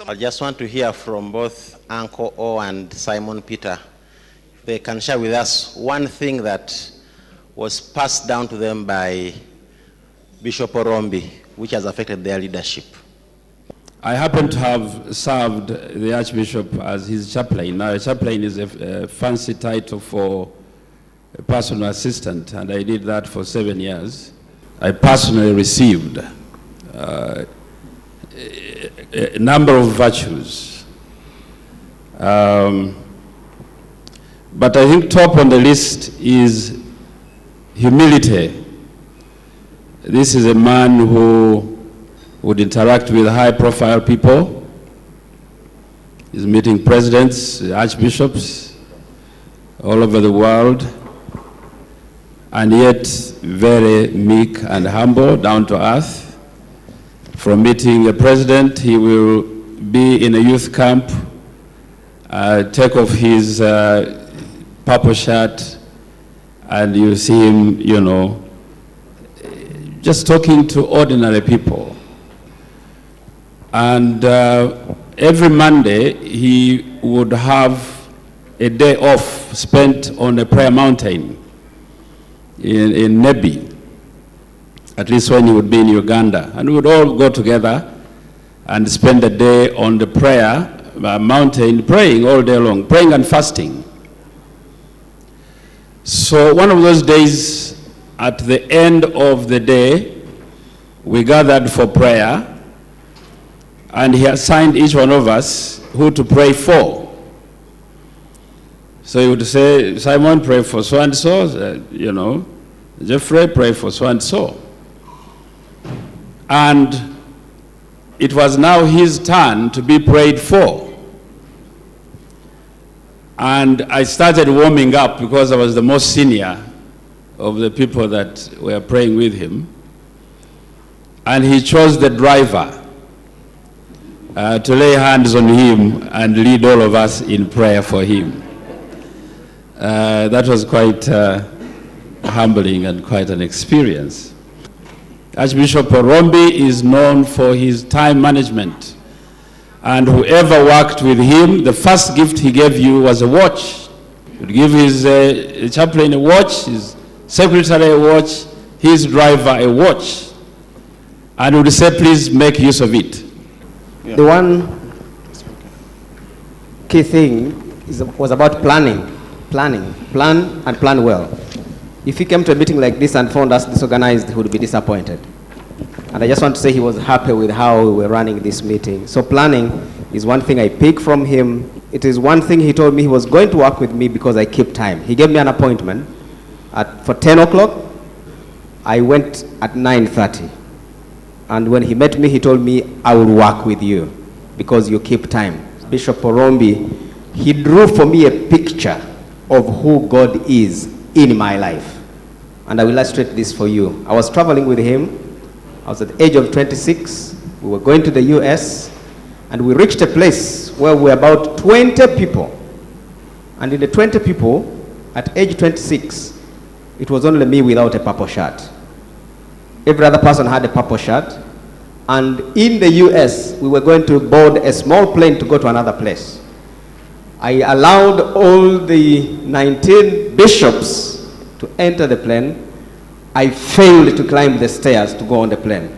I just want to hear from both Uncle O and Simon Peter. They can share with us one thing that was passed down to them by Bishop Orombi, which has affected their leadership. I happen to have served the Archbishop as his chaplain. Now, a chaplain is a fancy title for a personal assistant, and I did that for 7 years. I personally received a number of virtues. But I think top on the list is humility. This is a man who would interact with high-profile people. He's meeting presidents, archbishops all over the world, and yet very meek and humble, down to earth. From meeting a president, he will be in a youth camp, take off his purple shirt, and you see him, you know, just talking to ordinary people. And every Monday, he would have a day off spent on a prayer mountain in Nebi, at least when he would be in Uganda. And we would all go together and spend the day on the prayer mountain, praying all day long, praying and fasting. So one of those days, at the end of the day, we gathered for prayer, and he assigned each one of us who to pray for. So he would say, Simon, pray for so-and-so, you know, Jeffrey, pray for so-and-so. And it was now his turn to be prayed for. And I started warming up because I was the most senior of the people that were praying with him. And he chose the driver to lay hands on him and lead all of us in prayer for him. That was quite humbling and quite an experience. Archbishop Orombi is known for his time management. And whoever worked with him, the first gift he gave you was a watch. He would give his chaplain a watch, his secretary a watch, his driver a watch. And would say, please make use of it. Yeah. The one key thing was about planning. Plan and plan well. If he came to a meeting like this and found us disorganized, he would be disappointed. And I just want to say he was happy with how we were running this meeting. So planning is one thing I pick from him. It is one thing he told me he was going to work with me because I keep time. He gave me an appointment for 10 o'clock. I went at 9:30. And when he met me, he told me, I will work with you because you keep time. Bishop Orombi, he drew for me a picture of who God is in my life. And I will illustrate this for you. I was traveling with him. I was at the age of 26. We were going to the US, and we reached a place where we were about 20 people. And in the 20 people, at age 26, it was only me without a purple shirt. Every other person had a purple shirt. And in the US, we were going to board a small plane to go to another place. I allowed all the 19 bishops to enter the plane. I failed to climb the stairs to go on the plane.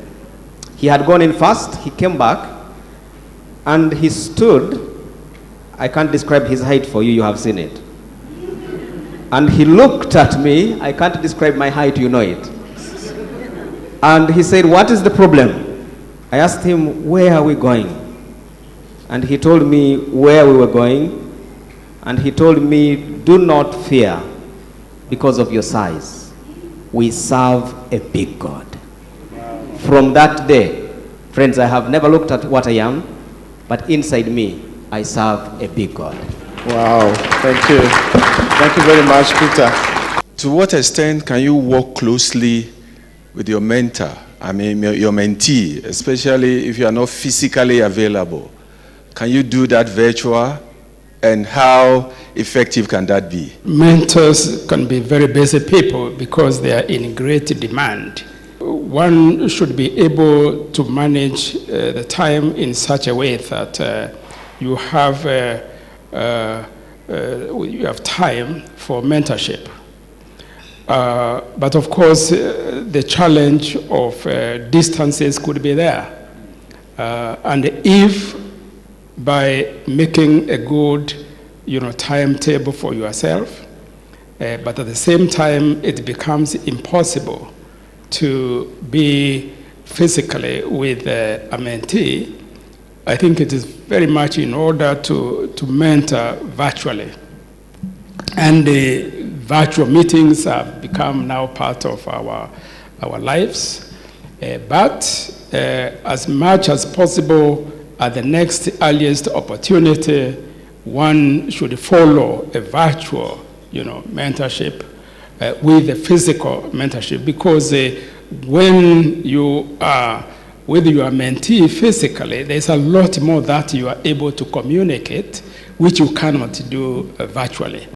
He had gone in first, he came back, and he stood. I can't describe his height for you, you have seen it. And he looked at me, I can't describe my height, you know it. And he said, what is the problem? I asked him, where are we going? And he told me where we were going. And he told me, do not fear because of your size. We serve a big God. Wow. From that day, friends, I have never looked at what I am, but inside me, I serve a big God. Wow, thank you. Thank you very much, Peter. To what extent can you work closely with your mentor, your mentee, especially if you are not physically available? Can you do that virtual? And how effective can that be? Mentors can be very busy people because they are in great demand. one should be able to manage the time in such a way that you have time for mentorship. But of course, the challenge of distances could be there. And if by making a good, timetable for yourself, but at the same time it becomes impossible to be physically with a mentee, I think it is very much in order to mentor virtually. And the virtual meetings have become now part of our lives. But as much as possible, at the next earliest opportunity, one should follow a virtual, mentorship with a physical mentorship, because when you are with your mentee physically, there's a lot more that you are able to communicate, which you cannot do virtually.